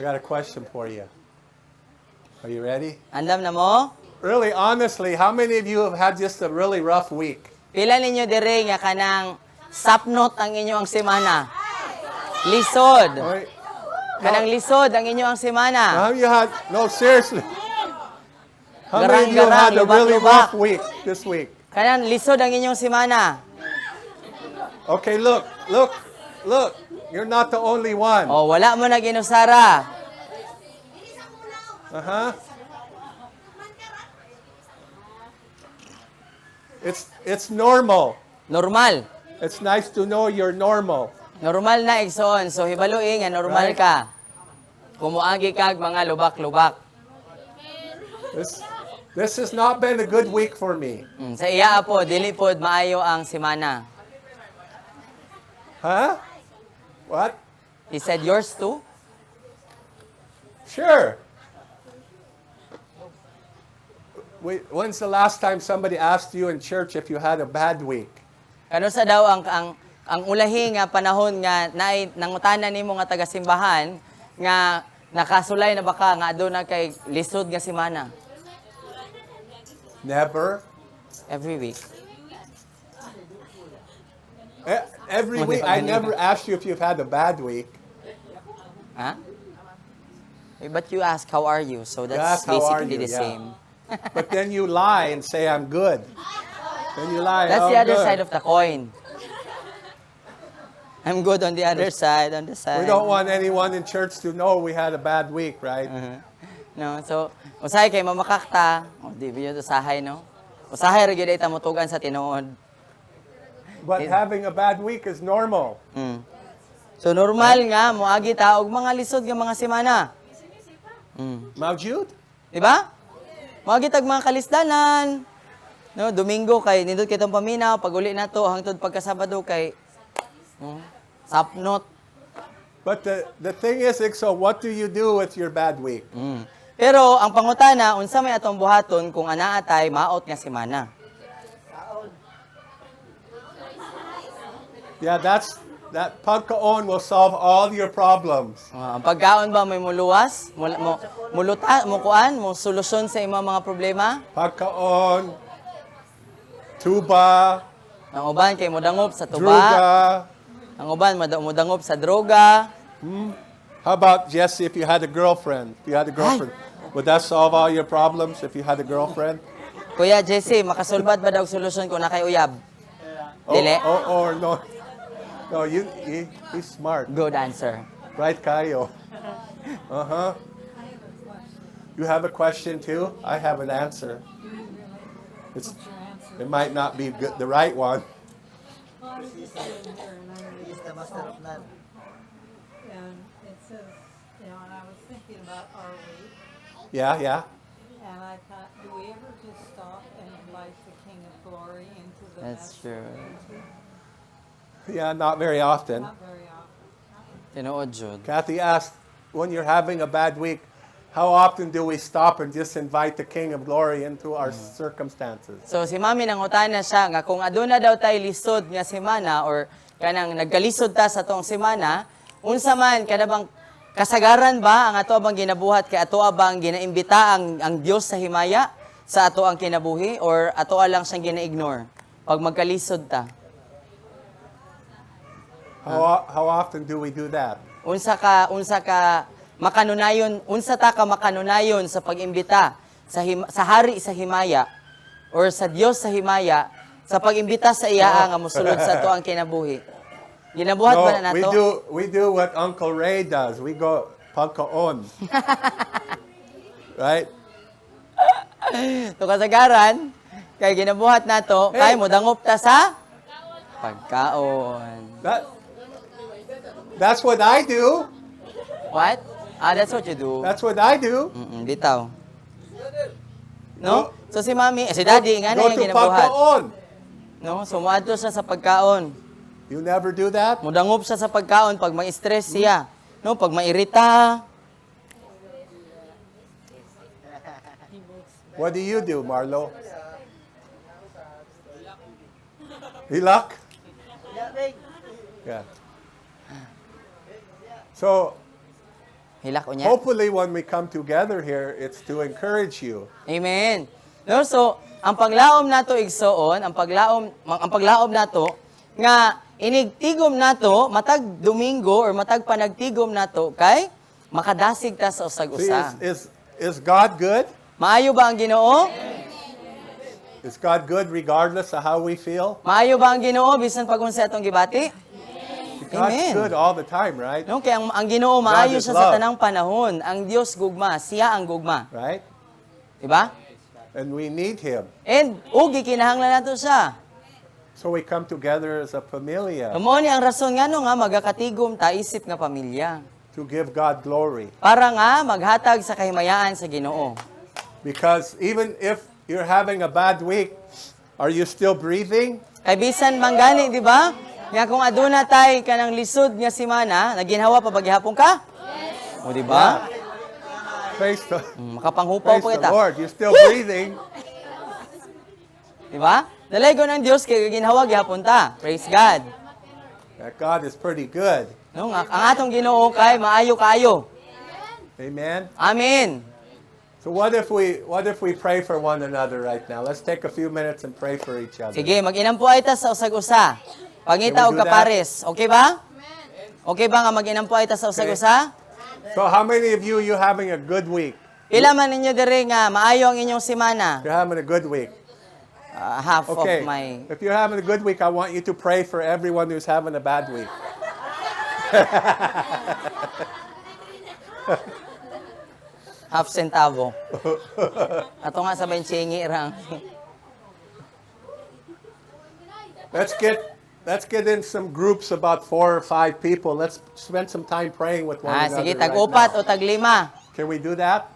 got a question for you. Are you ready? Andam na mo? Really, honestly, how many of you have had just a really rough week? Pila ninyo dire nga kanang sapnot ang inyong semana? Lisod. Right? Kanang lisod ang inyong semana. How you had, no, seriously. How many of you Garang-garang, had a really lubak-lubak. rough week this week? Kanang lisod ang inyong semana. Okay, look. You're not the only one. O, wala mo na ginusara. Uh-huh. It's normal. Normal. It's nice to know you're normal. Normal na igsoon. So, hibaluin nga normal Right. ka. Kumuagi kag mga lubak-lubak. This has not been a good week for me. Sa iya po, dili pod maayo ang semana. Huh? What? He said, yours too? Sure. When's the last time somebody asked you in church if you had a bad week? Kano sa daw ang ulahi nga panahon nga naay nangutana nimo nga taga-simbahan nga nakasulay na baka nga aduna kay lisod nga semana Never. every week. Every week. I never asked you if you've had a bad week. Ha? But you ask how are you? So that's ask, how are basically you? the Yeah. same. But then you lie and say, I'm good. Then you lie. That's "Oh, the other good." side of the coin. I'm good on the other side, on the side. We don't want anyone in church to know we had a bad week, right? No, so usahay kay mamakakta, o di biyo usahay no. Usahay ra gyud ay tamutugan sa tinuod. But having a bad week is normal. So normal nga moagi ta og mga lisod nga mga semana. Mawjud? Di ba? Moagi tag mga kalisdanan. No, Domingo kay nindot kitong paminaw, pag uli na to hangtod pagkasabado kay sapnot. But the thing is, Ikso, what do you do with your bad week? Pero ang pangutana unsa may atong buhaton kung anaa tay maot nga semana. Yeah, that pagkaon will solve all your problems. Ang pagkaon ba may muluwas? Mukuan, mo solusyon sa imong mga problema? Pagkaon, tuba, Ang uban kay modangop sa tuba, druga. ang uban modangop sa droga. How about, Jesse, if you had a girlfriend? If you had a girlfriend, would that solve all your problems if you had a girlfriend? Kuya Jesse, makasulbad ba daw solusyon kung nakay uyab? Dili? Or no. No, he's smart. Good answer. Right, Kayo? Uh-huh. You have a question too? I have an answer. It might not be good, the right one. And it says, and I was thinking about our week, Yeah. and I thought, do we ever just stop and invite the King of Glory into the That's message? true. Yeah, not very often. Not very often. Tinuod jud. Kathy asked, when you're having a bad week, how often do we stop and just invite the King of Glory into our circumstances? So si Mami nangutana siya nga kung aduna daw tay lisod nga semana or kanang nagkalisod ta sa tong semana, unsa man kada bang kasagaran ba ang ato bang ginabuhat kay ato bang ginaimbita ang Dios sa himaya sa ato ang kinabuhi or ato lang siyang gina-ignore pag magkalisod ta? How often do we do that? Unsa ka makanunayon, unsa ta ka makanunayon sa pag-imbita sa hari sa himaya or sa Dios sa himaya sa pag-imbita sa iya nga mosulod sa ato ang kinabuhi. Ginabuhat ba na nato? we do what Uncle Ray does. We go pagkaon. Right? So kasagaran kay ginabuhat nato kay mo dangop ta sa pagkaon. That's what I do. What? That's what you do. That's what I do. Bitaw. No? So si Mami, si Daddy nga na Go yung to ginabuhat. pagkaon. No? Sumuadto siya sa pagkaon. You never do that? Mudangop siya sa pagkaon pag ma-stress siya. No, pag mairita. What do you do, Marlo? Hilak? Yeah. So, Hilak unya. Hopefully, when we come together here, it's to encourage you. Amen. No, so ang paglaom nato igsoon, ang paglaom nato nga inigtigom nato matag Domingo or matag panagtigom nato kay makadasig ta sa See, usag-usa. is God good? Maayo ba ang Ginoo? Is God good regardless of how we feel? Maayo ba ang Ginoo bisan pag unsa atong gibati? God's Amen. good all the time, right? No, kaya ang Ginoo maayo is siya sa love. tanang panahon. Ang Dios gugma, siya ang gugma. Right? Diba? And we need Him. And ugi kinahanglan nato siya. So we come together as a familia Amo ni ang rason ngano nga magakatigom ta isip nga pamilya. to give God glory. Para nga maghatag sa kahimayaan sa Ginoo. Because even if you're having a bad week, are you still breathing? Kay bisan manggani, di ba? Nga kung aduna tay kanang lisod nga semana, naginhawa pa paghihapon ka? Yes. O di ba? Praise the, Makapanghupaw praise pa the kita. Lord. You're still breathing. Di ba? Dalaygo ng Dios kay ginhawa gihapon ta. Praise God. That God is pretty good. No, ang atong Ginoo kay maayo kayo. Amen. Amen. So what if we pray for one another right now? Let's take a few minutes and pray for each other. Sige, mag-inam po ay ta sa usag-usa. Pangita Can og we do that? kapares. Okay ba? Okay ba nga mag-inam po ay ta sa usag-usa? So how many of you having a good week? Pila man ninyo diri nga maayo ang inyong semana? You're having a good week. Half Okay. of my If you're having a good week, I want you to pray for everyone who's having a bad week. half centavo. Ato nga sa benchingi rang. Let's get in some groups about 4 or 5 people. Let's spend some time praying with one another. Sige, right tag-upat now. o tag-lima. Can we do that?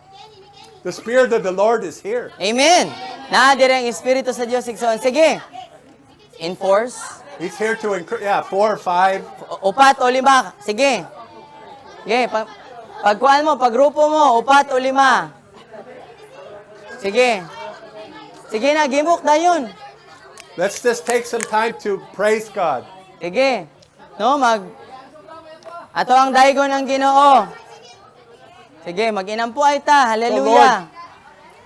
The Spirit of the Lord is here. Amen. Naa dire ang Espiritu sa Dios igsoon. Sige. Enforce. He's here to encourage. Yeah, 4 or 5. Upat o lima. Sige. Sige, pagkuan mo, paggrupo mo, upat o lima. Sige. Sige na, gimok dayon. Let's just take some time to praise God. Sige. No, ato ang daygon ng Ginoo. Sige, mag-inampo ay ta. Hallelujah.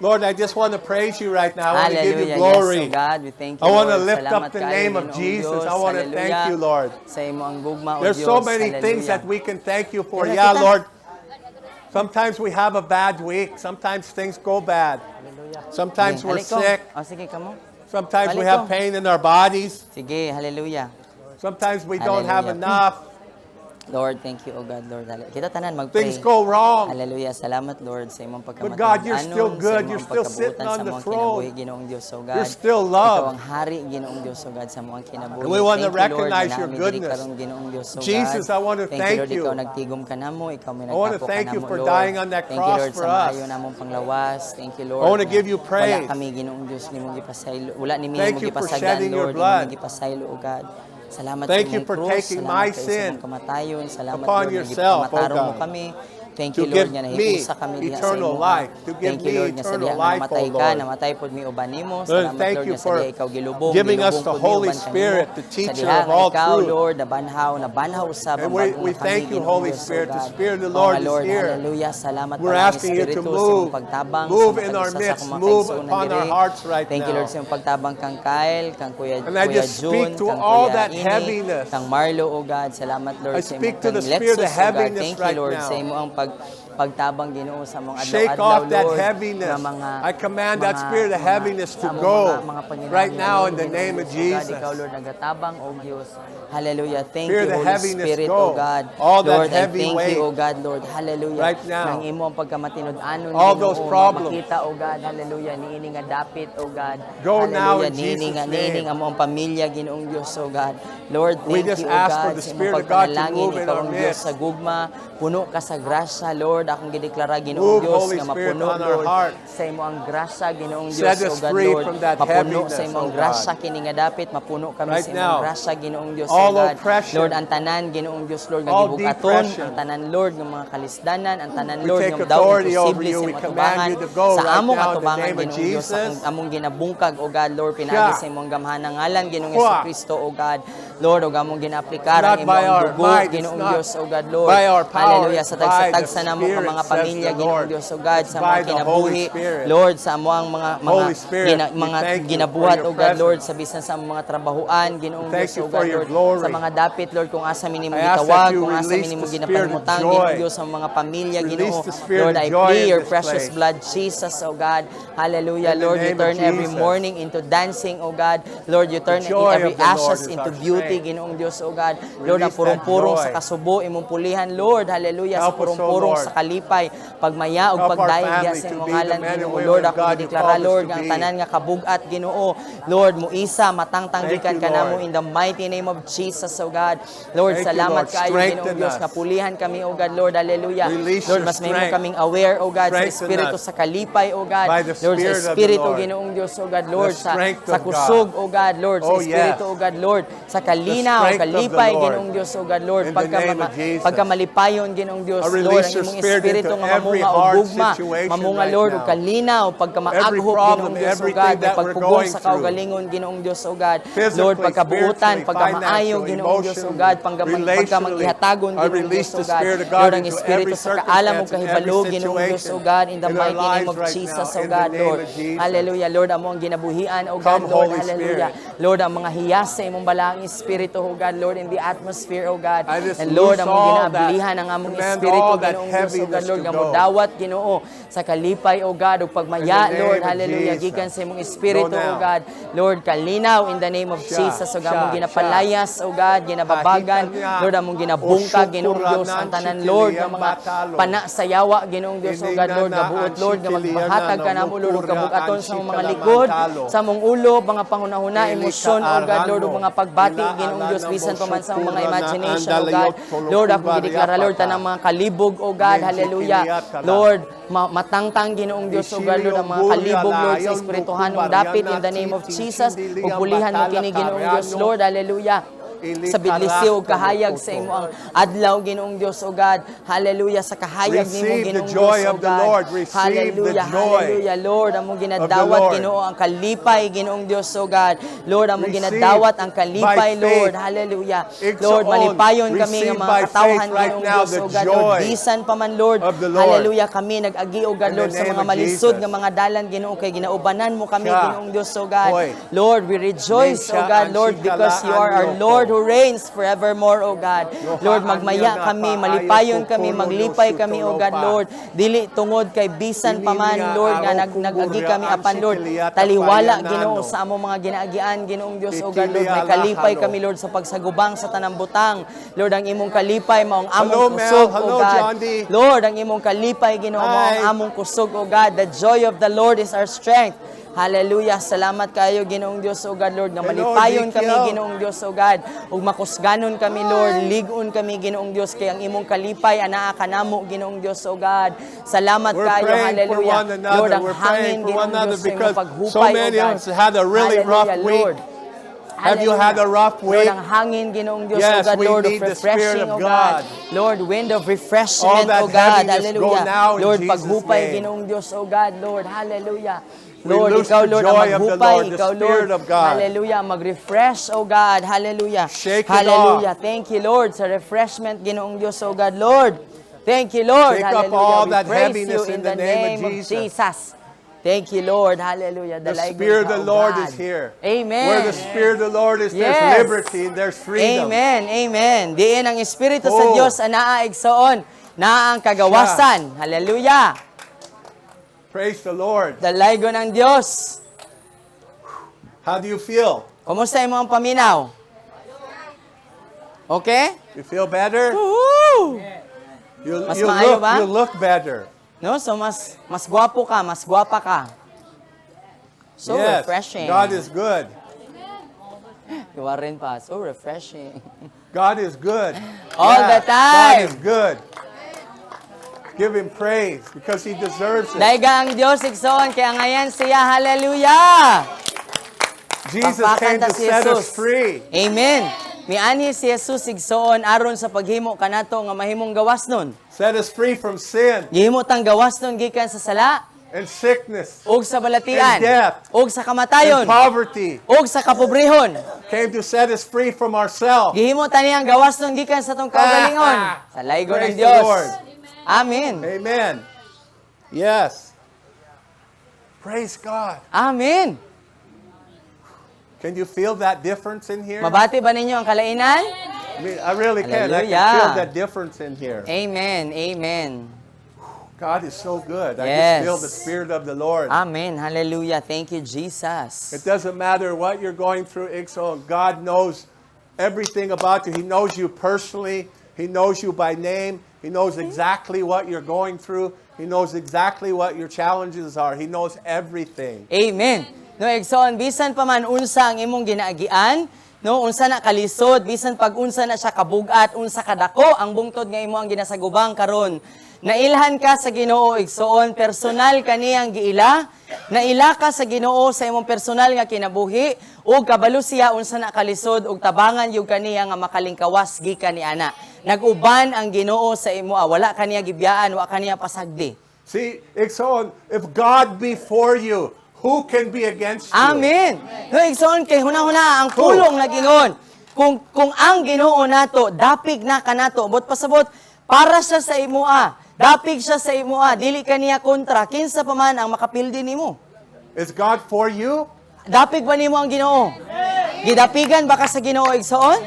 Lord, I just want to praise you right now. I want to give you Hallelujah. glory. Yes, oh God, we thank you, I want to Lord. lift Salamat up the kayo, name of Ginoong Jesus. Diyos. I want to thank Hallelujah. you, Lord. Sa imo ang gugma, o There's Diyos. so many things Hallelujah. that we can thank you for. Kaya Yeah, kita- Lord. Sometimes we have a bad week. Sometimes things go bad. Sometimes we're Halik ko. sick. O, sige ka mo. Sometimes we Balik have ko. pain in our bodies. Sige, hallelujah. Sometimes we don't have Hallelujah. enough. Lord, thank you, O God, Lord. Kita tanan mag-pray. Things go wrong. Hallelujah. Salamat, Lord, sa imong pagkamatulog. But God, you're still good. You're still sitting on the throne. Ginoong Diyos, O God. You're still Ikaw loved. ang hari, Ginoong Diyos, O God, sa mga kinabuhi. And we want to Thank you, Lord, recognize na your namin diri goodness. karon, Ginoong Diyos, O God. Jesus, I want to Thank thank you, Lord, you. ikaw nagtigom ka namo, ikaw may I want to nagtapo ka thank you namo, for Lord. dying on that Thank you, cross Lord, for sa us. maayo namong panglawas. Thank you, Lord. I wanna na give you praise. Wala kami, Ginoong Diyos, nimong gipasaylo. Wala ni Thank nimong you for gipasagdan, shedding your Lord, blood. nimong gipasaylo, O God. Salamat Thank sa you imong for krus. taking Salamat my kayo sa sin imong kamatayon. Salamat, upon Lord, yourself, na gipamatarong O mo God, kami. Thank to you, give Lord, nga me nahipusa kami diha sa eternal imo. life, to give Thank you, me Lord, nga sa eternal diha nga life, O namatay ka, Lord. namatay pod mi uban nimo. Lord, Salamat, thank Lord, you nga sa for diha ikaw gilubong, giving us gilubong the pod mi Holy uban kanimo. Spirit, the Sa teacher diha of nga all ikaw, truth. Lord, nabanhaw usab And ang we bagong thank you, Ginoong Holy Diyos, O Spirit. The God. Spirit of the Oo Lord nga, is Lord, here. hallelujah. Salamat We're Panginoon, asking you to Espiritu, sa move, imong pagtabang, move sa in matag our usa sa midst, akong mga move kaigsuonan upon our diri. hearts right Thank you, Lord, now. sa imong pagtabang kang Kyle, kang Kuya And I just June, speak to kang all Kuya that Ini, heaviness. kang Marlo, O God. Salamat, Lord, I sa speak imong to the kang spirit of Lexus, O God. heaviness Thank you, right Lord, now. sa imong pagtabang Ginoo sa mga Shake adlaw-adlaw, off that Lord, heaviness. nga mga I command that spirit of mga- heaviness to sa among go mga panginahanglan, right now in the Ginoo name of Diyos, O God. Jesus. Ikaw, Lord, nagatabang, O Diyos. Hallelujah. Thank Spirit you, of Holy heaviness, Spirit, go. O God. All that Lord, I heavy thank weight. you, O God, Lord. Hallelujah. Right now. Nang imo ang pagkamatinud-anon, All Ginoo, those problems. makita, O God. Hallelujah. Niini nga dapit, O God. Go now Hallelujah. in Jesus' Niini name. nga mo ang pamilya, Ginoong Diyos, O God. Lord, We thank just you, O ask God, for the sa imong Spirit of God to pagpanalangin. move in Ikaw our ang Diyos midst. sa gugma. Puno ka sa grasya, Lord. Akong gideklara, Ginoong Move, Diyos, Holy nga Spirit, mapuno, on our Lord, heart. sa imo ang grasya, Ginoong Diyos, Set O us God, free Lord. from that Mapuno heaviness, sa imong O grasya, God. kini nga dapit, mapuno kami Right sa now. imong grasya, Ginoong Diyos, All O God. oppression. Lord, ang tanan, Ginoong Diyos, Lord, nga All gibugaton, depression. ang tanan, Lord, ng mga kalisdanan, ang tanan, We Lord, take nga daw authority over imposible you. sa We imong command atubangan, you to go sa right among now in the atubangan, name of Ginoong Diyos, sa Jesus. among ginabungkag, O God, Lord, pinagi Yeah. sa imong gamhanang ngalan, Ginoong Wah. Jesucristo, O God. Lord, ug among ginaaplikar ang Not by imong our dugo, might, it's Ginoong not Dios, O God, Lord. by our power, Hallelujah. Sa it's by tagsa-tagsa the na mo ka Spirit, mga says pamilya, the Ginoong Lord. Dios, O God, sa It's by mga the Holy kinabuhi, Spirit. Lord, sa amo ang mga Holy Spirit, we mga thank you ginabuhat, for O your God, Lord, presence. sa bisan sa mga trabahuan, Ginoong Thank Dios, you O for God, your Lord, glory. sa mga dapit, Lord, kung asa minimo I ask gitawag, that you kung asa release minimo the spirit of ginapanimutang, joy. Ginoong Dios, sa mga pamilya, Release Ginoo. the spirit Lord, of I joy plead in your this precious place. blood, Jesus, O God. Hallelujah. In the Lord, you name of turn every Jesus. morning into dancing, O God. Lord, you turn joy every of the Lord ashes is into our beauty, strength. Ginoong Dios, O God. Lord, ang Release that purong-purong joy. sa kasubo, imong pulihan, Lord. Hallelujah. Sa Help us, O purong-purong Lord. sa kalipay, pagmaya o Help our pagdaig family sa to imong be the ngalan, men and Ginoo. women Lord, of ako God you gideklara, called us Lord, to nga ang be. tanan nga kabugat, Ginoo. Lord, muisa, matangtang Thank gikan you, kanamo Lord. in the mighty name of Jesus, O God. Lord, Thank you, salamat Lord. kaayo, Ginoong Strengthen Dios, us. nga pulihan kami, O God, Lord. Hallelujah. Release Lord, your mas mahimo strength. kaming aware, O God, sa Strengthen Espiritu us sa kalipay, O God. by the Lord, sa Spirit of the Espiritu, Lord. Ginoong Dios, O God, Lord, The sa strength sa of kusog, God. O God, Lord, sa Oh, Espiritu, yes. O God, Lord, sa kalinaw, strength of the kalipay, Lord. Ginoong Dios, O God, Lord, In the name of Jesus. pagkamalipayon, Ginoong Dios, I Lord, release ang your imong Spirit Espiritu into nga every mamunga o hard gugma, situation mamunga, right Lord, o now. kalinaw, Every pagkamaaghop, problem, Ginoong Dios, O everything God, may that we're pagpugong going sa through. kaugalingon, Ginoong Dios, O God, Physically, Lord, pagkabuutan, spiritually, pagkamaayo, financially, Ginoong Dios, O emotionally, God, relationally. pagkamangihatagon, I Ginoong release Dios, O the God, Spirit of God Lord, ang into Espiritu every sa kaalam o circumstance and every kahibalo, Ginoong Dios, O situation God, in the in our mighty name lives of right Jesus, now, O in the God, name Lord. of Jesus. Hallelujah, Lord, amo ang ginabuhian, O Come, God, Lord, Holy hallelujah. Spirit. Lord, ang mga hiyas sa imong balaang Espiritu, O God, Lord, in the atmosphere, O God. I just And Lord, loose among all that, ginaablihan ang among command Espiritu, all that Ginoong Dios, O God, heaviness Lord, to nga go. modawat, Ginoo, sa kalipay, O God, o pagmaya, In the name Lord, of hallelujah, Jesus. gikan sa imong Espiritu, Go O now. God. Lord, kalinaw in the name of Siya, Jesus, O God, siya, among ginapalayas, O God, ginababagan, Kahit niya, Lord, among ginabungka, o Ginoong Dios, ang tanan, Lord, nga mga batalo. panasayawa, Ginoong Dios, O God, Lord, nga buot, Lord, nga magbahatag ka namo, Lord, ug kabugaton sa mga likod, sa mong ulo, mga pangunahuna, emosyon, O God, Lord, ug mga pagbati, Ginoong Dios, bisan pa man sa mga imagination, O God. Lord, ako gideklara, Lord, tanang mga kalibog, O God, hallelujah. Lord, matangtang, Ginoong Dios, O God, Lord, ang mga kalibog, Lord, sa espirituhanong dapit, in the name of Jesus, ug pulihan mo kini, Ginoong Dios, Lord, hallelujah. Sa bidlisiw ug kahayag sa imo ang adlaw, Ginoong Dios, O God. Hallelujah, sa kahayag nimo, Receive the Ginoong joy Dios, O of the God. Lord. Receive the Hallelujah, joy hallelujah, Lord, among of the ginadawat, Lord. Ginoo, ang kalipay, Ginoong Dios, O God. Lord, among Receive ginadawat ang kalipay, by faith. Lord. Hallelujah. Igsoon. Lord, malipayon kami Receive nga mga by katawhan, faith right Ginoong now Dios, the O God, Lord. joy Bisan pa man, Lord. of the Lord. Hallelujah, kami nag-agi, O God, In the Lord, sa name mga of malisod Jesus. nga mga dalan, Ginoo, kay ginaubanan mo kami, Siya. Ginoong Dios, O God. Hoy. Lord, we rejoice, O Siya God, ang Lord, because you are our sikalaan Lord loko. who reigns forevermore, O God. Lord, magmaya Yohaan kami, niya na malipayon paayo kami, kukulo maglipay no kami, O God, sutulopa. Lord. Dili tungod kay bisan pa man, Ininiya Lord, nga aro nag-agi kami kungurya apan, Lord. ansikiliyata Taliwala, payanano. Ginoo, sa among mga ginaagian, Ginoong Dios, O God, Lord. Ikilia May kalipay lahalo. kami, Lord, sa pagsagubang sa tanang butang. Lord, ang imong kalipay mao ang Hello, among Mel. kusog, O Hello, God. John D. Lord, ang imong kalipay, Ginoo, mao ang Hi. among kusog, O God. The joy of the Lord is our strength. Hallelujah. Salamat kayo, Ginoong Diyos, O God, Lord, nga Hello, malipayon Ezekiel. kami, Ginoong Diyos, O God, ug makusganon kami, Lord, ligon kami, Ginoong Diyos, kay ang imong kalipay, anaa ka namo, Ginoong Diyos, O God. Salamat We're kayo, praying for hallelujah. one another. Lord, ang We're praying hangin, for one Ginoong another Diyos, sa imong because paghupay, so many O God. of us had a really rough Hallelujah, week. Lord. Have you had a rough Lord, week? ang hangin, Ginoong Diyos, Yes, O God, we Lord of need the Spirit refreshing, of O God. God. Lord, wind of All refreshment, that O God. heaviness go Hallelujah. now in Lord, Jesus' paghupay, name. Ginoong Diyos, O God, Lord. Hallelujah. We Lord, loose ikaw, the Lord, ang joy of the maghupay. Lord, the Ikaw, Lord. Spirit of God. Hallelujah. Mag-refresh, O God. Hallelujah. Shake it Hallelujah. off. Thank you, Lord, sa refreshment, Ginoong Diyos, O God, Lord. Thank you, Lord. Shake up Hallelujah. all We that praise heaviness you in the name of Jesus. Jesus. Thank you, Lord. Hallelujah. The Dalaygod Spirit ka, of the O Lord God. is here. Amen. Where the Spirit of the Lord is, there's Yes. liberty and there's freedom. Amen. Amen. Diin ang Espiritu sa Oh. Diyos ang naaigsoon na ang kagawasan. Hallelujah. Praise the Lord. Dalaygon ang Diyos. How do you feel? Kumusta yung mga paminaw? Okay? You feel better? Woo! You, Mas you, maayo look, ba? you look better. No? So, mas gwapo ka, mas gwapa ka. So Yes, refreshing. God is good. Iwa rin pa. So refreshing. God is good. All the time. God is good. Give Him praise because He deserves it. Daiga ang Diyos igsoon, kaya ngayon siya. Hallelujah! Jesus came Pagpakanta to si set Jesus. us free. Amen. Miani si Jesus igsoon aron sa paghimo kanato nga mahimong gawas nun. Set us free from sin Gihimo tang gawas nun gikan sa sala, and sickness ug sa balatian, And death. ug sa and kamatayon, poverty. ug sa kapobrehon. came to set us free from ourselves. Gihimo tani ang gawas ng gikan sa tong kaugalingon. Sa laygo ng Praise the Dios. Lord. Amen. Amen. Yes. Praise God. Amen. Can you feel that difference in here? Mabati ba ninyo ang kalainan? I really can. I can Hallelujah. feel that difference in here. Amen. Amen. God is so good. I Yes. just feel the Spirit of the Lord. Amen. Hallelujah. Thank you, Jesus. It doesn't matter what you're going through, Ixo. God knows everything about you. He knows you personally. He knows you by name. He knows exactly what you're going through. He knows exactly what your challenges are. He knows everything. Amen. No, Exxon, bisan pa man unsa ang imong ginaagian, no, unsa na kalisod, bisan pag unsa na siya kabugat, unsa kadako ang bungtod nga imo ang ginasagubang karon. Nailhan ka sa Ginoo, Igsoon, personal kaniyang giila, naila ka sa Ginoo sa imong personal nga kinabuhi, ug kabalo siya unsa na kalisod ug tabangan yung kaniya nga makalingkawas gikan ni ana. Nag-uban ang Ginoo sa imo, wala kaniya gibiyaan, wa kaniya pasagdi. See, Ixon, if God be for you, who can be against you? Amen. No, Igsoon, kay hunahuna ang pulong nagingon. Kung ang Ginoo nato, dapig na kanato, bot pasabot, para siya sa imoa. Dapig siya sa imoa, dili kaniya kontra, kinsa pa man ang makapildi nimo. Is God for you? Dapig ba nimo ang Ginoo? Gidapigan ba ka sa Ginoo, Igsoon?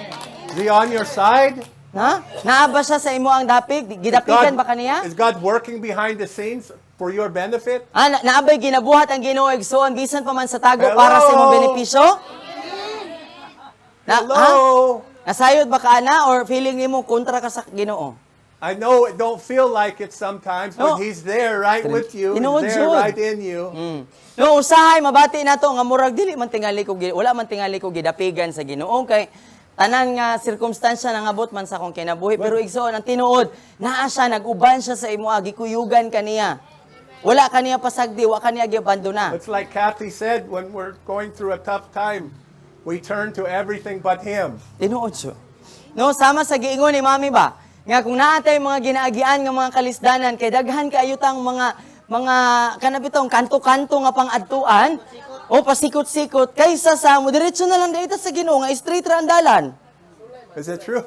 Is He on your side? Ha? Naa ba siya sa imo ang dapig? Gidapigan ba kaniya? Is God working behind the scenes for your benefit? Naabay ginabuhat ang Ginoo, Igsoon, bisan pa man sa tago Hello? para sa imong benepisyo? Hello? Nasayod ba ka na or feeling nimo kontra ka sa Ginoo? I know it don't feel like it sometimes, No. but He's there right with you. Tinuod He's there jud. right in you. No, usahay mabati nato nga murag dili man tingali ko wala man tingali ko gidapigan sa Ginoo kay tanan nga sirkumstansya nangabot man sa akong kinabuhi pero igsoon ang tinuod naa siya nag-uban siya sa imo gikuyugan kaniya. Wala kaniya pasagdi, wa kaniya giabandona. It's like Kathy said, when we're going through a tough time, we turn to everything but Him. Tinuod siya. No, sama sa giingon ni Mami ba? Nga kung naatay mga ginaagian nga mga kalisdanan kay daghan kaayo tang mga kanabitong kanto-kanto nga pang-adtuan o pasikot-sikot kaysa sa mo diretso na lang dito sa Ginoo nga straight ra ang dalan. Is it true?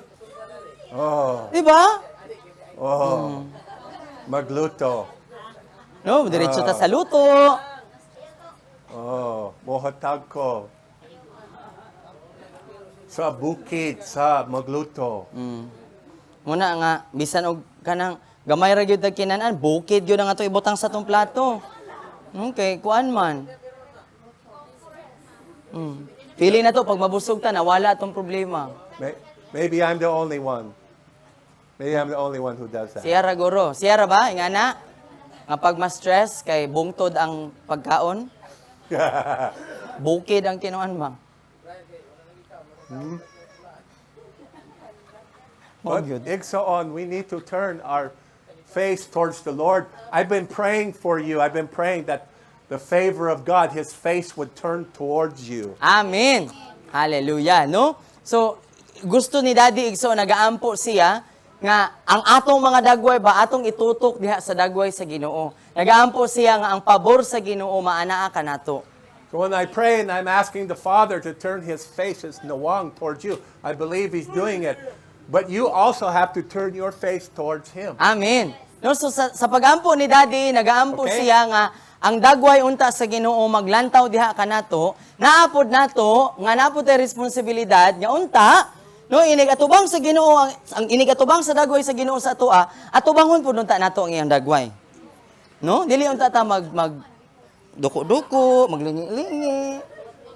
Oh, Di ba? magluto. No, diretso ta sa luto. Oh, mohatag ko. Sa bukid, sa magluto. Muna nga bisan og kanang gamay ra gyud tag kinanan, bukid gyud ang ato ibutang sa tong plato. Okay, kuan man. Pili na to pag mabusog ta nawala atong problema. Maybe I'm the only one. Maybe I'm the only one who does that. Siyara guro. Siyara ba? Ingana? Nga pag ma-stress kay bungtod ang pagkaon? Bukid ang kinuan ba? But Igsoon, we need to turn our face towards the Lord. I've been praying for you. I've been praying that the favor of God, His face would turn towards you. Amen. Hallelujah, no? So, gusto ni Daddy Igso, nagaampo siya nga ang atong mga dagway ba atong itutok diha sa dagway sa Ginoo. Nagaampo siya nga ang pabor sa Ginoo maanaa kanato. So when I pray and I'm asking the Father to turn His face as nawang towards you, I believe He's doing it. But you also have to turn your face towards Him. Amen. No, so sa pagampo ni Daddy, nagaampo Okay. siya nga ang dagway unta sa Ginoo maglantaw diha kanato, naapod nato nga napod tay responsibilidad nga unta no inigatubang sa Ginoo ang inigatubang sa dagway sa Ginoo sa atoa, atubangon pud unta nato ang iyang dagway. No, dili unta ta mag duko-duko, maglingi-lingi.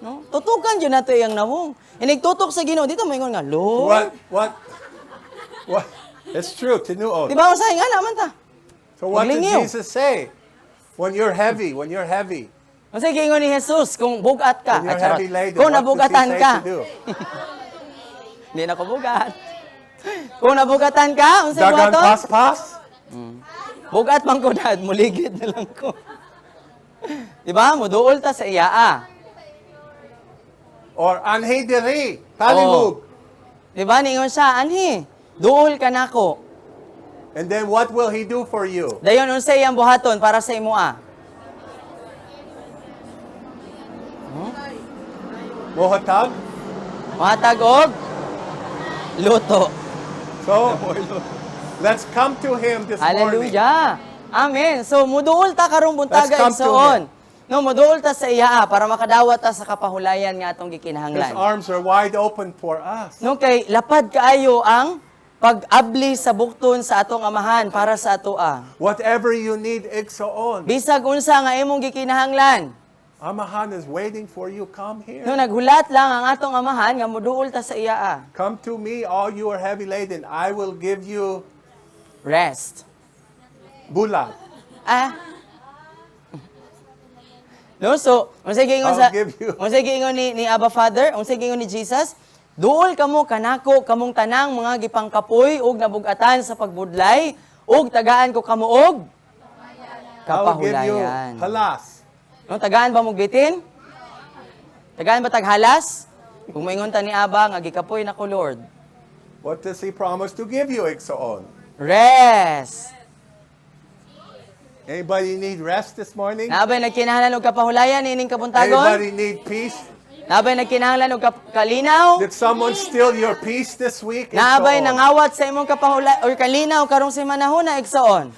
No? Tutukan jud nato iyang nawong. Inigtutok sa Ginoo dito moingon nga, Lord. What? It's true, tinuod. Di ba usahay nga naman ta? So what did Maglingiw. Jesus say? When you're heavy. Kasi gingon ni Jesus, kung bugat ka, When you're charot. heavy laden, Kung what does He nabugatan say ka, to do? hindi na ko bugat. Kung nabugatan ka, unsay Dagan buhaton? paspas? Bugat man ko dad, muligid na lang ko. Di ba? Muduol ta sa iya. Or anhi diri, palimug. Di ba? Ningon siya, anhi, duol ka nako. And then what will He do for you? Dayon unsay iyang buhaton para sa imo Mohatag? Matag og luto. So, let's come to Him this morning. Hallelujah. Amen. So, muduol ta karong buntaga Let's come to igsoon. No, muduol ta sa iya para makadawat ta sa kapahulayan nga atong His gikinahanglan. arms are wide open for us. No, kay lapad kaayo ang pag-abli sa bukton sa atong amahan para sa atoa. Whatever you need, igsoon. Bisag unsa nga imong gikinahanglan. Amahan is waiting for you. Come here. No, naghulat lang ang atong amahan nga muduol ta sa iya. Come to me, all you are heavy laden. I will give you Rest. bulag. Ah. No, so, unsay giingon I'll sa give you. unsay giingon ni Abba Father, unsay giingon ni Jesus? Duol kamo kanako kamong tanang mga gipangkapoy ug nabugatan sa pagbudlay ug tagaan ko kamo og I'll give you kapahulayan. halas. No, tagaan ba mo bitin? Tagaan ba taghalas? Kung maingon ta ni Abba nga gikapoy na ko Lord. What does He promise to give you, igsoon? Rest. Anybody need rest this morning? Naabay nagkinahanglan og kapahulayan ining kabuntagon? Anybody need peace? Naabay nagkinahanglan og kalinaw? Did someone steal your peace this week? Naabay Igsoon? nangawat sa imong kapahula or kalinaw karong semanahon na igsoon.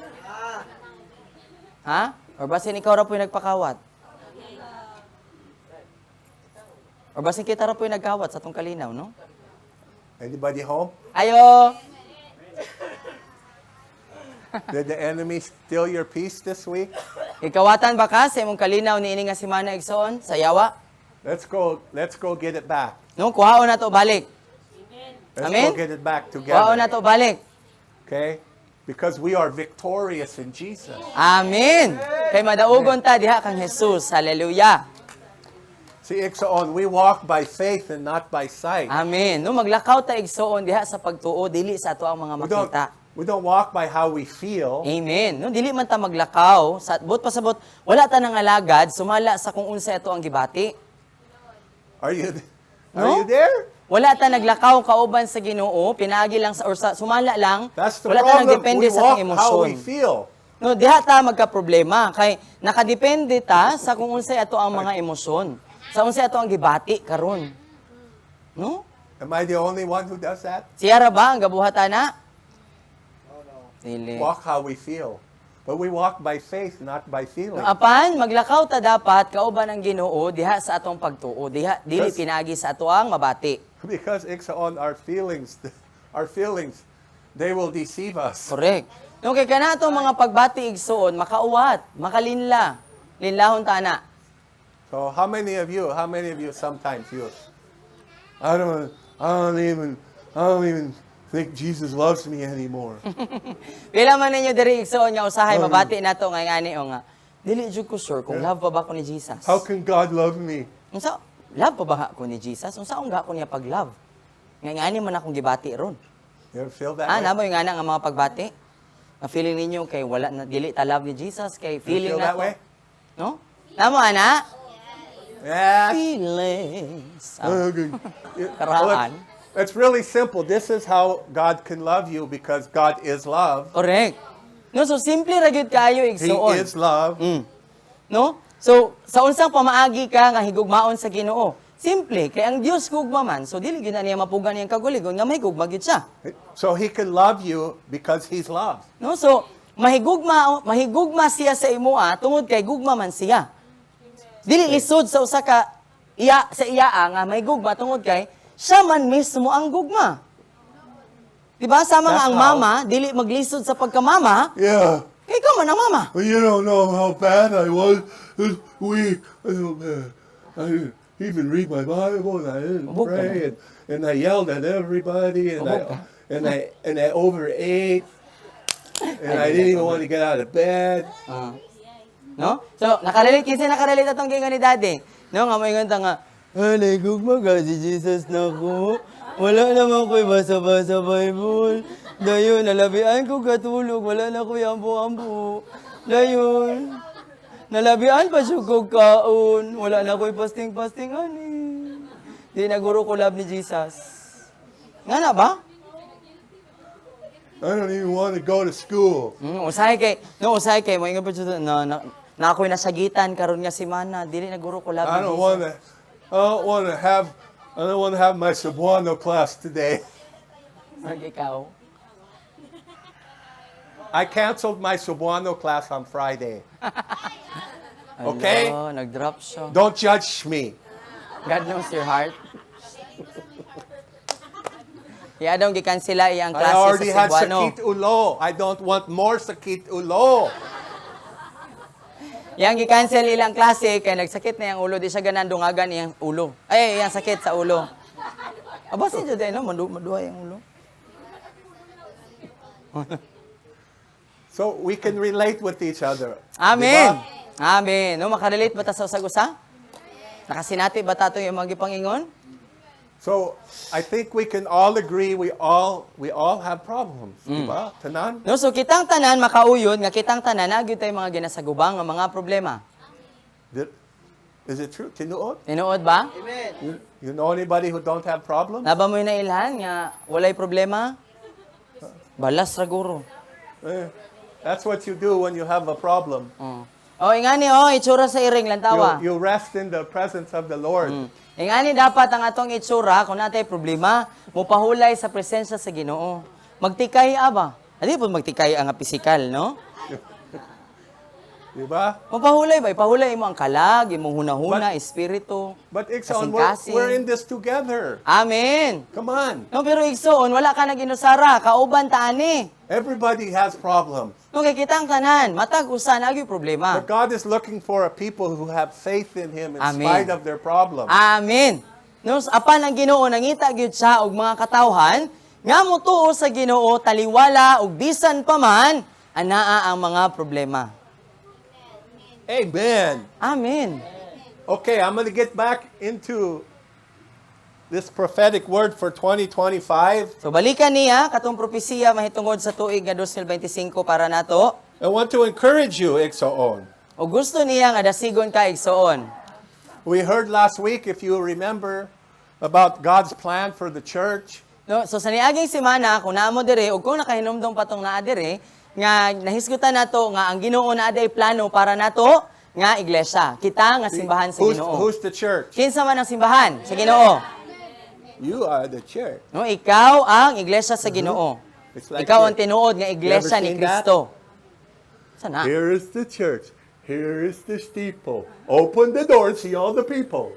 Ha? Or basin ikaw ra po'y nagpakawat? Or basin kita ra po'y nagkawat sa tong kalinaw, no? Anybody home? Ayo! Did the enemy steal your peace this week? Ikawatan ba ka sa imong kalinaw ni ini nga semana igsoon sa yawa? Let's go get it back. No, kuhaon na to balik. Let's Amen? go get it back Kuhaon na together. to balik. Okay? Because we are victorious in Jesus. Amen. Kay madaugon ta diha kang Jesus. Hallelujah. See, Iksaon, we walk by faith and not by sight. Amen. No maglakaw ta igsoon diha sa pagtuo dili sa ato ang mga makita. We don't walk by how we feel. Amen. No dili man ta maglakaw sa but pasabot wala ta nang alagad sumala sa kung unsa ito ang gibati. Are you No? there? Wala ta naglakaw kauban sa Ginoo, pinaagi lang sa or sa sumala lang. That's the Wala ta problem. nagdepende We sa atong walk how we emosyon. feel. No, diha ta magka-problema kay nakadepende ta sa kung unsay ato ang mga emosyon. Sa unsay ato ang gibati karon. No? Am I the only one who does that? Siya ra ba ang gabuhatan na? Dili. Walk how we feel. But we walk by faith, not by feeling. No, apan maglakaw ta dapat kauban ang Ginoo diha sa atong pagtuo. Diha dili Yes. pinagi sa ato ang mabati. Because Iksaon, our feelings, they will deceive us. Correct. No kay kanato mga pagbati igsoon makauwat, makalinla. Linlahon ta na. So how many of you sometimes I don't even think Jesus loves me anymore. Pila man ninyo diri igsoon nga usahay mabati nato nga ngani o nga. Dili jud ko sure kung love pa ba ko ni Jesus. How can God love me? Unsa love pa ba ko ni Jesus? Unsa ang ga ko niya pag love? Nga ngani man akong gibati ron. You ever feel that way? Namo yung nga mga pagbati? Ang feeling ninyo kay wala na dili ta love ni Jesus kay You feeling feel na that way? No? Namo ana? Yes. Feelings. Okay. Karaan. It's really simple. This is how God can love you because God is love. Correct. No, so simple ra gyud kayo He igsoon. is love. No? So, sa unsang pamaagi ka nga higugmaon sa Ginoo. Simple, kay ang Dios gugma man, so dili gyud na niya mapugan niyang kaguligon nga may gugma gyud siya. So He can love you because He's love. No? So, mahigugma siya sa imoa tungod kay gugma man siya. Dili lisod sa usa ka sa iya nga may gugma tungod kay siya man mismo ang gugma. Diba? Sama nga That's ang how- mama, dili maglisod sa pagkamama, Yeah. kay ikaw man ang mama. Well, you don't know how bad I was this week. I didn't even read my Bible, and I didn't Mabog ka pray, and I yelled at everybody, and Mabog ka. I overate, and I didn't even want to get out of bed. No? So, nakarelate atong gingon ni Daddy. No, nga moingon ta nga, "Alay gugma ka si Jesus na ko. Wala naman ko'y basa-basa Bible. Dayon, nalabian ko katulog. Wala na ko'y ambo-ambo. Dayon, nalabian pa siya ko kaon. Wala na ko'y pasting-pasting ani. Di na guro ko love ni Jesus." Nga na ba? I don't even want to go to school. Usahay kay, moingon pa siya na ako'y nasagitan karon nga semana. Dili na guro ko love I ni don't Jesus. want to have I don't want to have my Cebuano class today. Mag ikaw. I canceled my Cebuano class on Friday. Okay? Hello, nag-drop siya. Don't judge me. God knows your heart. Iya daw gikansela iyang I klase already sa had Cebuano. sakit ulo. I don't want more sakit ulo. Yang gi-cancel ilang klase kay nagsakit na yang ulo, di siya ganan dungagan iyang ulo. Ay, iyang sakit sa ulo. Aba si Jude no, maduha yung ulo. So we can relate with each other. Amen. Diba? Amen. No makarelate ba ta sa usag-usa? Nakasinati ba ta yung mga gipangingon? So I think we can all agree we all have problems, diba? Tanan? No, so kitang tanan makauyon nga kitang tanan nagyud tay mga ginasagubang nga mga problema. Is it true? Tinuod? Tinuod ba? You know anybody who don't have problems? Naba mo na ilhan nga walay problema? Balas ra guro. Eh, that's what you do when you have a problem. Oh, ingani itsura sa iring lantawa. You rest in the presence of the Lord. Ingani dapat ang atong itsura kung natay problema, mupahulay sa presensya sa Ginoo. Magtikay aba. Adi po magtikay ang pisikal, no? Diba? Mupahulay ba? Ipahulay mo ang kalag, imong hunahuna, espiritu. But Ikson, Kasing-kasing. we're in this together. Amen. Come on. No, pero igsoon, wala ka naginusara, kauban ta ani. Everybody has problems. No, kay kitang tanan, matag usa na gyud problema. But God is looking for a people who have faith in Him in Amen. spite of their problems. Amen. No, apan ang Ginoo nangita gyud siya og mga katawhan nga motuo sa Ginoo taliwala ug bisan pa man anaa ang mga problema. Amen. Amen. Okay, I'm going to get back into this prophetic word for 2025. So balikan niya katong propesiya mahitungod sa tuig nga 2025 para nato. I want to encourage you, Iksoon. O gusto niya nga dasigon ka igsoon. We heard last week, if you remember, about God's plan for the church. No, so sa niaging semana kung naa mo dire ug kung nakahinumdom patong naa dire nga nahisgutan nato nga ang Ginoo na aday plano para nato nga iglesia. Kita nga simbahan sa Ginoo. Who's the church? Kinsa man ang simbahan sa Ginoo? You are the church. No, ikaw ang iglesia sa Ginoo. It's like Ikaw ang this. tinuod nga iglesia You ever ni seen that? Kristo. Sana. Here is the church. Here is the steeple. Open the door, see all the people.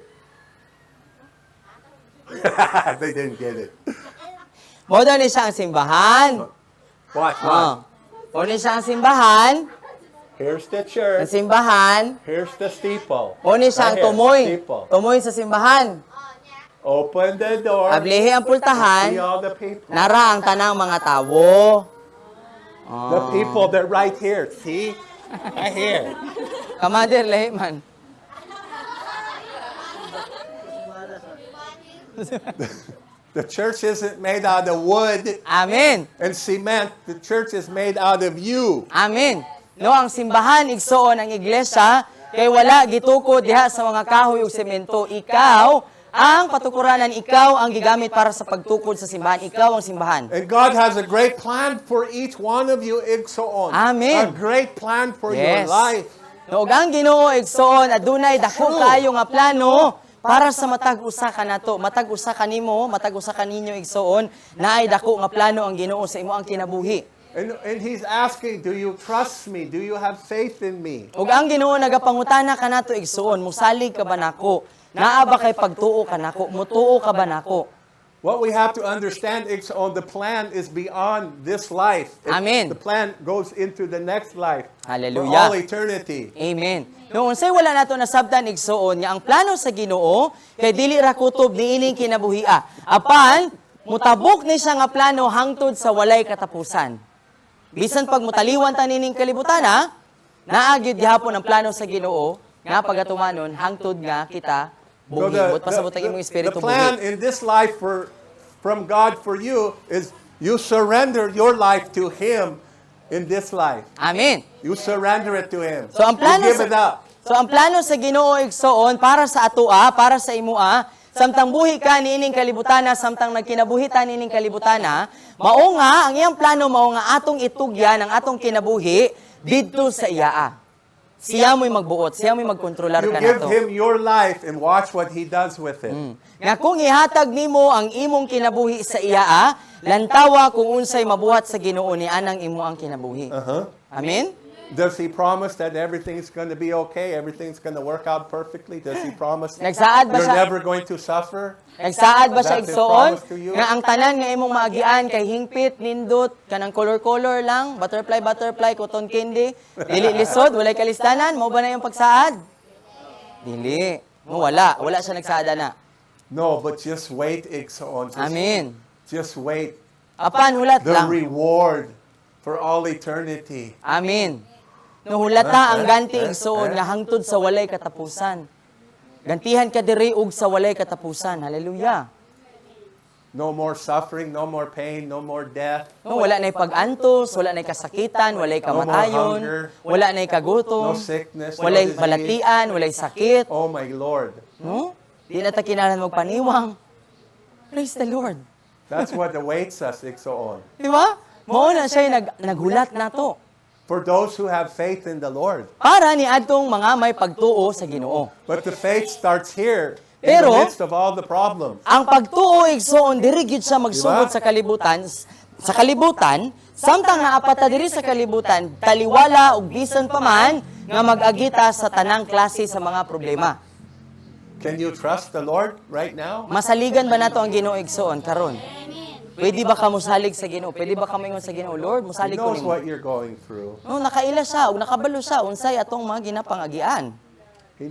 They didn't get it. Mo daw ni siya ang simbahan. Watch, Oh. watch. Mo ni siya ang simbahan. Here's the Ang church. simbahan. Here's the steeple. Mo ni siya ang Right here, tumoy. steeple. Tumoy sa simbahan. Open the door. Ablihi ang See pultahan. all the people. Nara ang tanang mga tawo. The people, they're right here. See? Right here. Kamadir lahi man. The church isn't made out of wood Amen. and cement. The church is made out of you. Amen. No, ang simbahan igsoon ang iglesia kay wala gitukod diha sa mga kahoy ug semento. Ikaw ang patukuranan, ikaw ang gigamit para sa pagtukod sa simbahan. Ikaw ang simbahan. And God has a great plan for each one of you, Igsoon. Amen. A great plan for your Yes. life. No, ug ang Ginoo igsoon adunay dako kayo nga plano para sa matag usa ka nato, matag usa kanimo, matag usa kaninyo igsoon, naay dako nga plano ang Ginoo sa imo ang kinabuhi. And He's asking, do you trust me? Do you have faith in me? Ug ang Ginoo nagapangutana kanato igsoon, musalig ka ba nako? Naa ba kay pagtuo ka nako? Mutuo ka ba nako? What we have to understand, Igsoon, the plan is beyond this life. Amen. The plan goes into the next life. Hallelujah. For all eternity. Amen. Noon say wala nato nasabtan igsoon nga ang plano sa Ginoo kay dili ra kutob niining kinabuhia. Apan mutabok ni siya nga plano hangtod sa walay katapusan. Bisan pag mutaliwan ta nining kalibutan ha, naagid gihapon ang plano sa Ginoo nga pagatumanon hangtod nga kita So buhi. But pasabot ang imong espiritu the plan buhi. in this life from God for you is you surrender your life to Him in this life. Amen. You surrender it to Him. So ang plano you give it up. So ang plano sa Ginoo igsoon para sa atoa, para sa imoa, samtang buhi ka niining kalibutana, samtang nagkinabuhi ta niining kalibutana, mao nga ang iyang plano mao nga atong itugyan ang atong kinabuhi didto sa iyaa. Siya mo'y magbuot, siya mo'y magkontrolar You ka give nato. him your life and watch what he does with it. Nga kung ihatag nimo ang imong kinabuhi sa iya, lantawa kung unsay mabuhat sa Ginoo ni anang imo ang kinabuhi. Amen? Does he promise that everything's going to be okay? Everything's going to work out perfectly? Does he promise Nagsaad ba you're siya? never going to suffer? Nagsaad ba siya That's his igsoon promise to you? nga ang tanan nga imong maagian kay hingpit, nindot, kanang color lang, butterfly, cotton candy, dili lisod, walay kalistanan, mao ba na yung pagsaad? Dili. Mo wala siya nagsaada na. No, but just wait, Igsoon. Amen. Just wait. Apan hulat The lang. reward for all eternity. Amen. No hulata ang ganti igsoon nga hangtod sa walay katapusan. Gantihan ka diri ug sa walay katapusan. Hallelujah. No more suffering, no more pain, no more death, No, wala na'y pag-antos, wala na'y kasakitan, walay kamatayon, hunger, wala na'y no kagutom, sickness, no walay disease. balatian, walay sakit. Oh my Lord. No? Di na ta kinahanglan magpaniwang. Praise the Lord. That's what awaits us, Igsoon. Di ba? Mao na siya naghulat na to. For those who have faith in the Lord. Para ni adtong mga may pagtuo sa Ginoo. But the faith starts here, in Pero, the midst of all the problems. Ang pagtuo igsoon diri gyud siya magsugod Diba? sa kalibutan, samtang naapata diri sa kalibutan, taliwala ug bisan pa man nga mag-agita sa tanang klase sa mga problema. Can you trust the Lord right now? Masaligan ba nato ang Ginoo igsoon karon? Pwede ba ka mosalig sa Ginoo? Pwede ba ka moingon sa Ginoo, Lord, He mosalig ko knows nimo? what you're going through. No, nakaila siya ug nakabalo siya unsay atong mga ginapangagian. He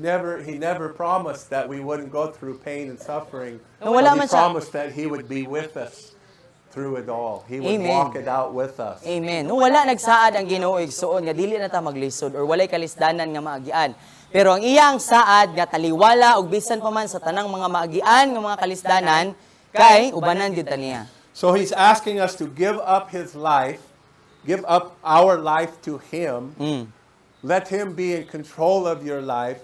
never promised that we wouldn't go through pain and suffering. No, wala man But he siya. promised that he would be with us through it all. He would Amen. walk it out with us. Amen. No, wala nagsaad ang Ginoo igsoon nga dili na ta maglisod or walay kalisdanan nga maagian. Pero ang iyang saad nga taliwala ug bisan pa man sa tanang mga maagian nga mga kalisdanan kay ubanan gyud ta niya. So he's asking us to give up his life, give up our life to him. Let him be in control of your life.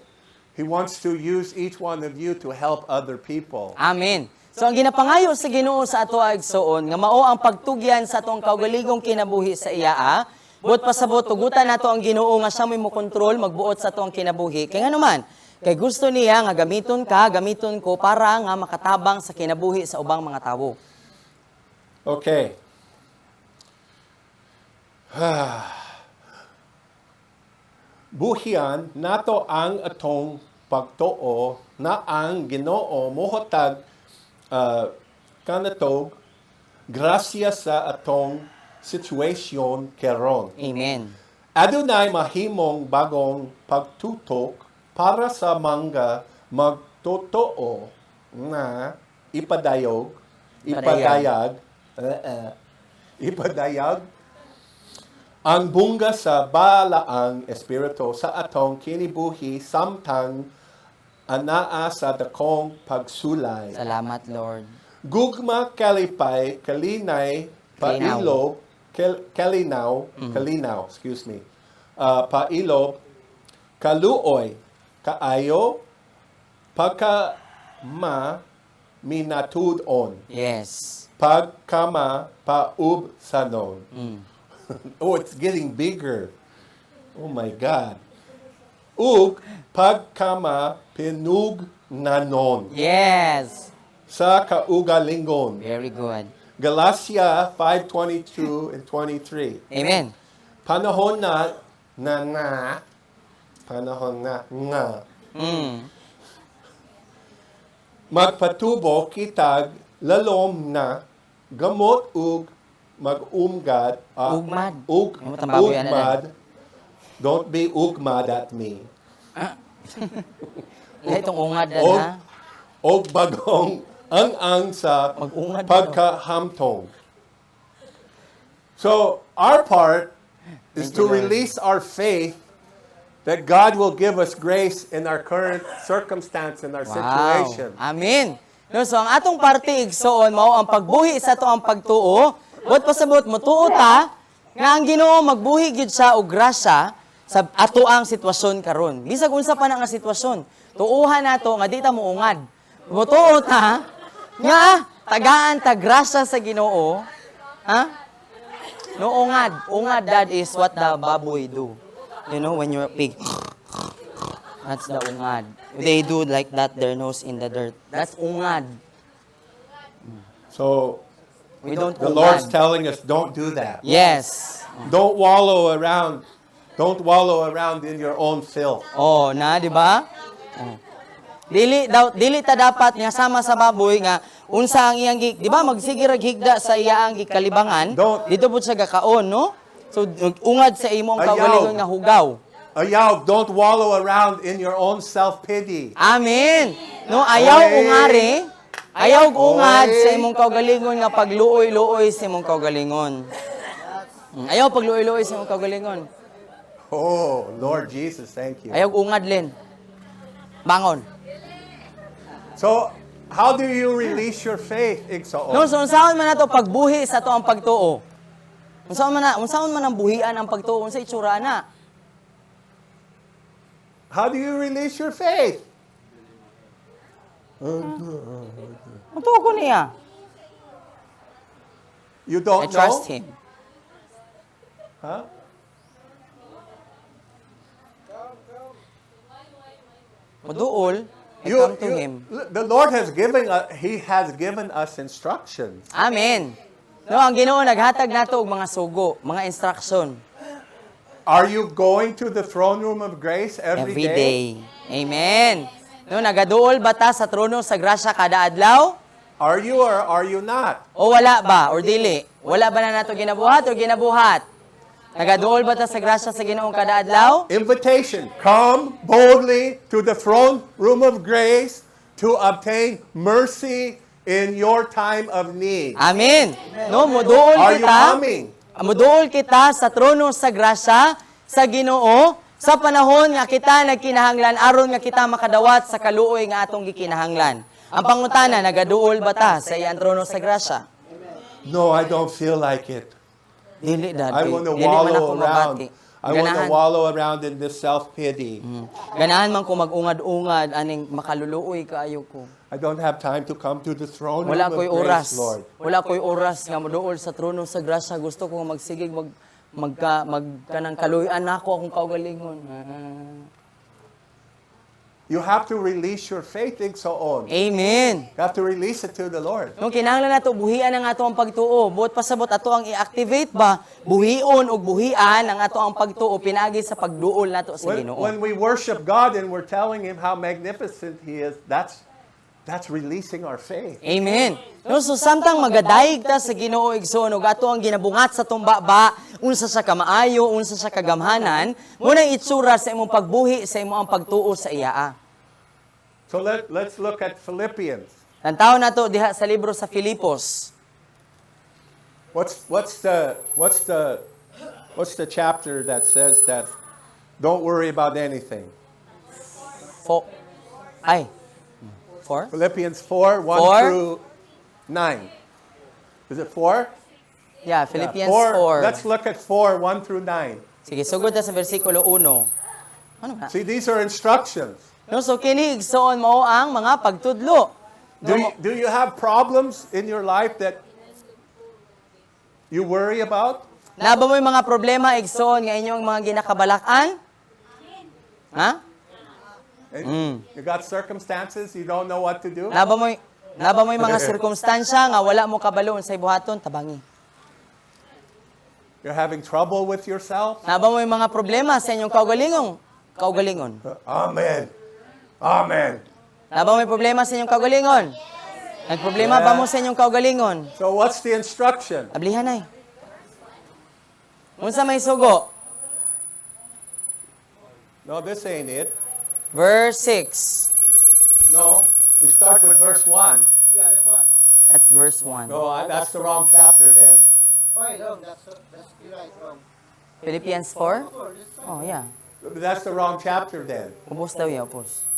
He wants to use each one of you to help other people. Amen. So ang ginapangayo sa Ginoo sa ato igsoon nga mao ang pagtugyan sa atong kaugaligong kinabuhi sa iya. Buot pasabot tugutan nato ang Ginoo nga siya mo kontrol magbuot sa atong kinabuhi. Kay ngano man, kay gusto niya nga gamiton ka, gamiton ko para nga makatabang sa kinabuhi sa ubang mga tawo. Okay. Buhian nato ang atong pagtuo na ang Ginoo mohotag kanatog grasya sa atong situation karon. Amen. Adunay mahimong bagong pagtutok para sa mga magtotoo na ipadayag ang bunga sa balaang espiritu sa atong kinibuhi samtang anaa sa dakong pagsulay. Salamat, Lord. Gugma kalipay, kalinay, pailob, kalinaw, excuse me, pailob, kaluoy, kaayo, minatudon, Yes. pagkama, paubsanon. Oh, it's getting bigger. Oh my God. Ug, pagkama, pinugnanon, Yes. sa kaugalingon. Very good. Galatia 5:22 and 23. Amen. Panahon na nga. Magpatubo kitag lalom na gamot ug mag-umgad. Ugmad. Gamot ang baboy, ano Ugmad. Don't be ugmad at me. Itong ungad na Og, na. og bagong ang sa Mag-ungad na pagkahamtong. So, our part is Thank to you, Lord. release our faith that God will give us grace in our current circumstance and our situation. Amen. No, so ang atong parte igsoon mao ang pagbuhi sa ato ang pagtuo. Buot pasabot mo tuo ta nga ang Ginoo magbuhi gyud sa og grasya sa ato ang sitwasyon karon. Bisag unsa pa na nga sitwasyon, tuuhan nato nga di ta muungad. Motuo ta nga tagaan ta grasya sa Ginoo. Ha? No ungad. Ungad, that is what the baboy do. You know, when you're a pig. That's the ungad. They do like that, their nose in the dirt. That's ungad. So We don't the Lord's ungad. telling us, don't do that. Yes. Don't wallow around. Don't wallow around in your own filth. Oh, na, di ba? Oh. Dili ta dapat nga sama sa baboy nga unsa ang iyang di ba magsige rag higda sa iyang gikalibangan Don't. dito pud sa gakaon, no? So ungad sa imong Ayaw. kaugalingon nga hugaw. Ayaw, don't wallow around in your own self-pity. Amen. No, ayaw Oy. ungari. Ayaw ungad Oy. sa imong kaugalingon nga pagluoy-luoy sa imong kaugalingon. Ayaw pagluoy-luoy sa imong kaugalingon. Oh, Lord Jesus, thank you. Ayaw ungad len. Bangon. So, how do you release your faith, Igsoon? No, so unsaon man nato pagbuhi sa to ang pagtuo? Unsaon man ang buhian ang pagtuo unsa itsura na? How do you release your faith? Mutuo ko niya. You don't I trust know? him. Huh? Muduol, I You, come to you- him. the Lord has given us, He has given us instructions. Amen. No, ang Ginoo naghatag nato og mga sugo, mga instruction Are you going to the throne room of grace every every day? day. Amen. No, nagaduol ba ta sa trono sa grasya kada adlaw? Are you or are you not? O wala ba? Or dili? Wala ba na nato ginabuhat o ginabuhat? Nagaduol ba ta sa grasya sa Ginoong kada adlaw? Invitation. Come boldly to the throne room of grace to obtain mercy in your time of need. Amen. No, muduol Are you kita. coming? Muduol kita sa trono sa grasya sa Ginoo sa panahon nga kita nagkinahanglan aron nga kita makadawat sa kaluoy nga atong gikinahanglan. Ang pangutana, nagaduol ba ta sa iyang trono sa grasya? No, I don't feel like it. Dili dad. I want to Dili man ako wallow around. mabati. I want to Ganahan. wallow around in this self-pity. Ganahan man ko mag-ungad-ungad aning makaluluoy kaayo ko. I don't have time to come to the throne room Wala of ko'y grace, oras. Lord. Wala ko'y oras nga moduol sa trono sa grasya. Gusto ko magsigig magkanang kaluyan nako akong kaugalingon. You have to release your faith, Igsoon. Amen. You have to release it to the Lord. Nung kinahanglan nato buhian ang ato ang pagtuo, buot pasabot ato ang i-activate ba, buhion o buhian ang ato ang pagtuo pinagi sa pagduol nato sa Ginoo. When we worship God and we're telling Him how magnificent He is, that's releasing our faith. Amen. No, so samtang magadayeg ta sa Ginoo igsoon ug ato ang ginabungat sa tumba ba, unsa sa kamaayo, unsa sa kagamhanan, mo nang itsura sa imong pagbuhi sa imong pagtuo sa iya. So let's look at Philippians. Tantaw nato diha sa libro sa Filipos. What's the chapter that says that don't worry about anything? 4. Philippians 4, 1 Four? through 9. Is it 4? Yeah, Philippians 4. Let's look at 4, 1 through 9. Sige, sugod ta sa bersikulo 1. Ano na? See, these are instructions. No, so kini igsoon mo ang mga pagtudlo. Do you have problems in your life that you worry about? Naba mo yung mga problema igsoon nga inyong mga ginakabalakan? Ha? You got circumstances, you don't know what to do? Naba mo yung mga sirkumstansya nga wala mo kabalo sa ibuhaton, tabangi. You're having trouble with yourself? Naba mo yung mga problema sa inyong kaugalingon. Amen. Amen. Naba mo yung problema sa inyong kaugalingon. Nagproblema ba mo sa inyong kaugalingon? So what's the instruction? Ablihan ay. Unsa may sugo? No, this ain't it. Verse 6. No, we start with verse 1. That's verse 1. No, that's the wrong chapter then. Okay, wrong. That's you're right, wrong. Philippians 4? Oh, yeah. That's the wrong chapter then. Ubos daw yan, ubos.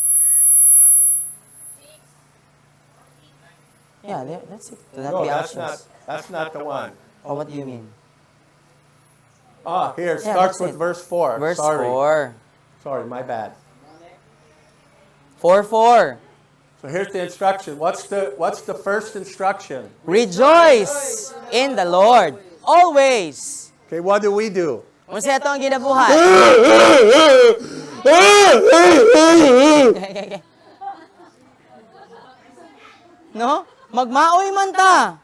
Yeah, that's it. Do not No, be that's anxious. not the one. Oh, what do you mean? Here, Yeah, starts that's with it. verse 4. Verse Sorry. 4. Sorry, my bad. 4:4. So here's the instruction. What's the first instruction? Rejoice in the Lord always. Okay, what do we do? Unsa ato ang ginabuhat? No? Magmaoy man ta.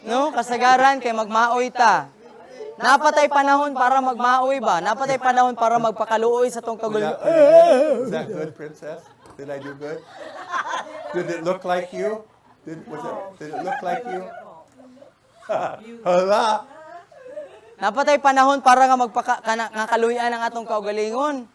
No? Kasagaran kay magmaoy ta. Napatay panahon para magmaoy ba? Napatay panahon para magpakaluoy sa tong Was kagulyo. was that good, princess? Did I do good? Did it look like you? Did it look like you? Hala. Napatay panahon para nga magpakaluyan ang atong kaugalingon.